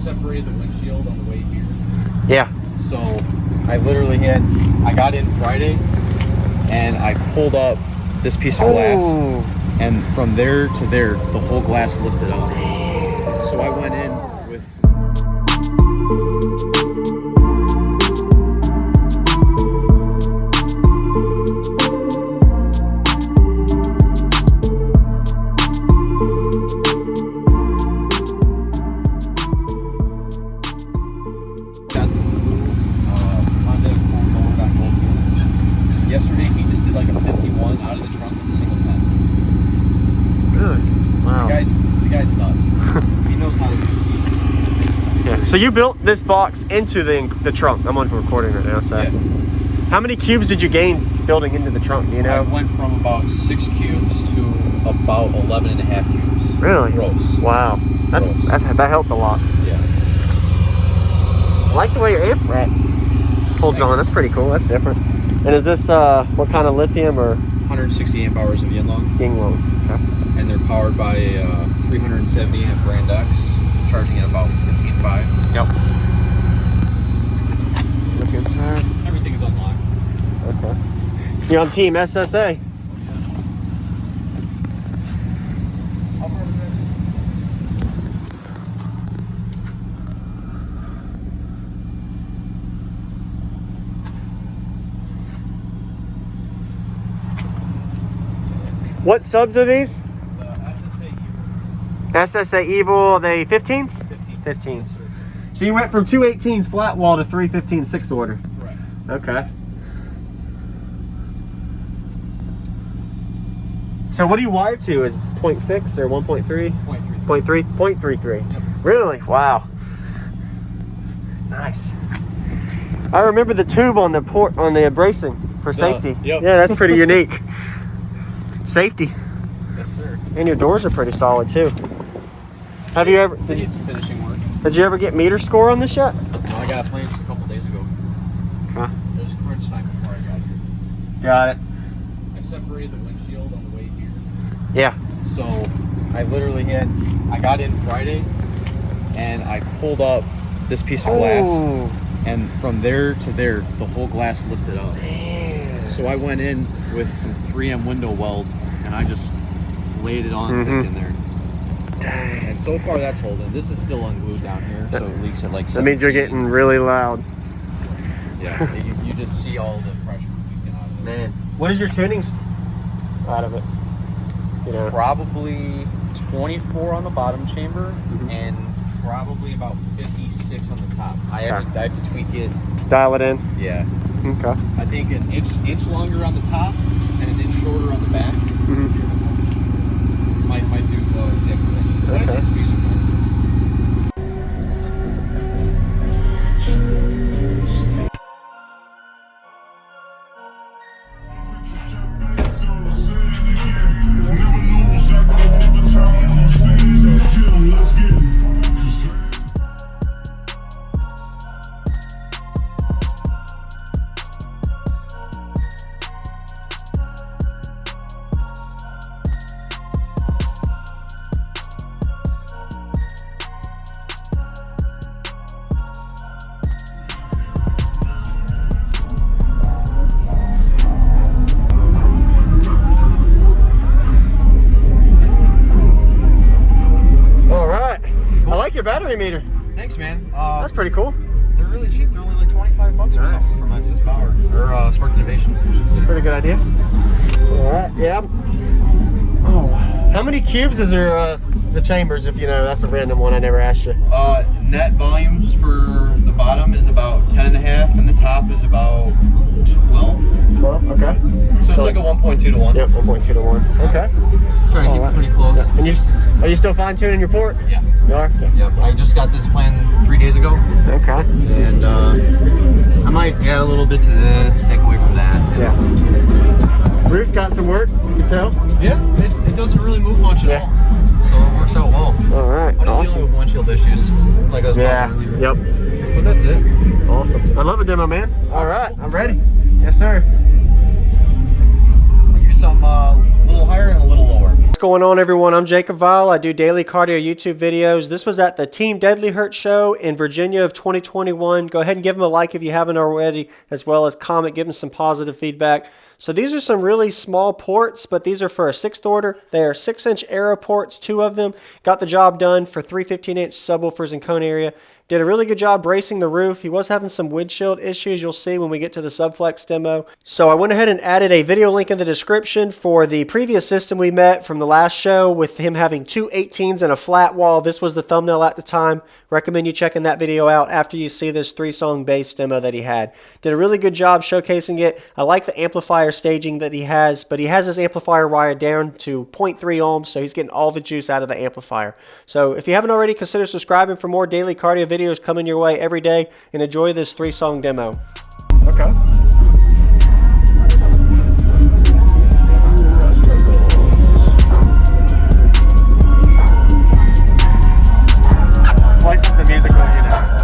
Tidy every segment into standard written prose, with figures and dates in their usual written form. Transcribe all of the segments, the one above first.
separated the windshield on the way here. Yeah. So I literally I got in Friday and I pulled up this piece of glass, and from there to there, the whole glass lifted up. So I went in with yesterday, he just did like a 51 out of the trunk with a single 10. Really? Wow. The guy's nuts. He knows how to make something. Yeah. So you built this box into the trunk. I'm on recording right now, so. Yeah. How many cubes did you gain building into the trunk, do you know? I went from about 6 cubes to about 11.5 cubes. Really? Gross. Wow. That helped a lot. Yeah. I like the way your amp rack holds on. That's pretty cool. That's different. And is this what kind of lithium or? 160 amp hours of Yinglong. Yinglong. Okay. And they're powered by a 370 amp Brand X, charging at about 15.5. Yep. Look inside. Everything's unlocked. Okay. You're on Team SSA. What subs are these? The SSA Evils. SSA Evil, they 15s? 15s. Yes, So you went from 218s flat wall to 315 sixth order. correct. Okay. So what do you wire to? Is it 0.6 or 1.3? 0.3. 0.33. Yep. Really? Wow. Nice. I remember the tube on the bracing for safety. Yep. Yeah, that's pretty unique. Safety. Yes, sir. And your doors are pretty solid too. Have you ever? They need some finishing work. Did you ever get meter score on this yet? No, I got a plane just a couple days ago. Huh? It was crunch time before I got here. Got it. I separated the windshield on the way here. Yeah. So I literally I got in Friday and I pulled up this piece of glass, and from there to there, the whole glass lifted up. Man. So I went in with some 3M window weld and I just laid it on thick in there. Dang. And so far that's holding. This is still unglued down here, so it leaks at like 17. That means you're getting really loud. Yeah, you just see all the pressure leaking out of it. Man, what is your tuning out of it? You know, Probably 24 on the bottom chamber and probably about 56 on the top. I have to tweak it. dial it in. Yeah. Okay. I think an inch longer on the top and an inch shorter on the back. Might do exactly that. Okay. It's musical. Your battery meter. Thanks, man. That's pretty cool. They're really cheap. They're only like 25 bucks or something from Access Power or Spark Innovations. Pretty good idea. All right. Yeah. Oh, how many cubes is there? The chambers, if you know. That's a random one. I never asked you. Net volumes for the bottom is about 10.5, and the top is about 12. 12. Okay. So it's like a 1.2 to 1. Yep, 1.2 to 1. Okay. Trying to keep it pretty close. Yeah. And are you still fine tuning your port? Yeah. You are? Yeah. Yep. I just got this plan 3 days ago. Okay. And I might add a little bit to this, take away from that. Yeah. Roof's got some work, you can tell. Yeah. It doesn't really move much at all. So it works out well. All right. I'm just dealing with windshield issues, like I was talking earlier. Yep. But that's it. Awesome. I love a demo, man. All right. I'm ready. Yes, sir. I'll give you some a little higher and a little lower. going on, everyone? I'm JacobViral. I do daily cardio YouTube videos. This was at the Team Deadly Hurt show in Virginia of 2021. Go ahead and give them a like if you haven't already, as well as comment, give them some positive feedback. So these are some really small ports, but these are for a 6th order. They are 6-inch Aero ports, 2 of them. Got the job done for 3 15-inch subwoofers in cone area. Did a really good job bracing the roof. He was having some windshield issues, you'll see when we get to the Subflex demo. So I went ahead and added a video link in the description for the previous system we met from the last show with him having 2 18s and a flat wall. This was the thumbnail at the time. Recommend you checking that video out after you see this 3-song bass demo that he had. Did a really good job showcasing it. I like the amplifier staging that he has, but he has his amplifier wired down to 0.3 ohms, so he's getting all the juice out of the amplifier. So if you haven't already, consider subscribing for more daily cardio videos coming your way every day, and enjoy this 3-song demo. Okay. License the music when you know.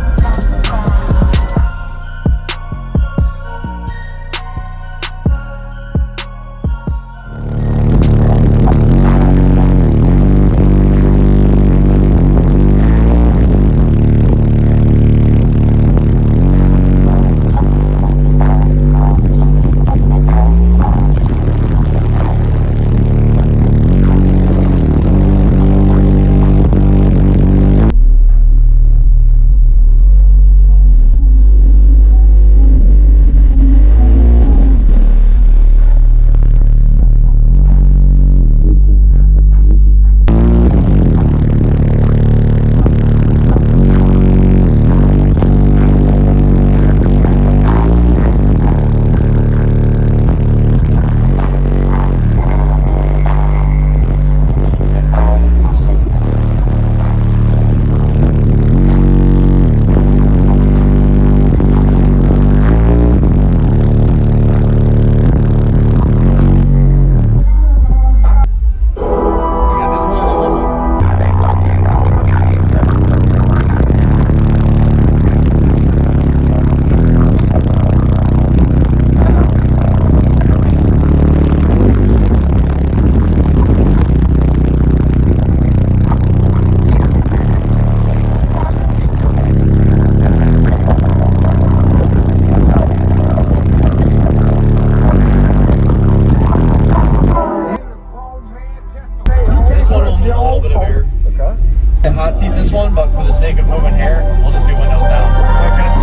Hot seat this one, but for the sake of moving hair, we'll just do windows down. Okay.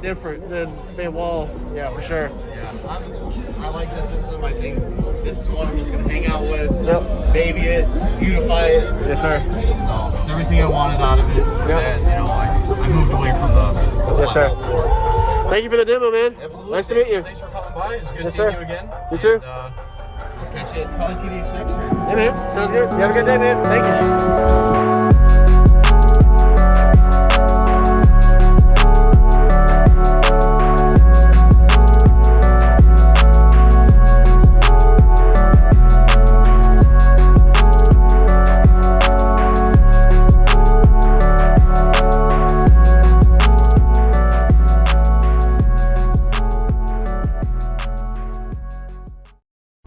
Different than the wall, yeah, for sure. Yeah, I like this system. I think this is one I'm just gonna hang out with, baby it, beautify it. Yes, sir. So everything I wanted out of it. And, you know, I moved away from the yes, sir. Floor. Thank you for the demo, man. Absolutely. Nice to meet you. Thanks for coming by. It's good yes, seeing sir. you again. You too. And, catch you at probably TDX next year. Yeah, man. Sounds good. You have a good day, man. Thank you.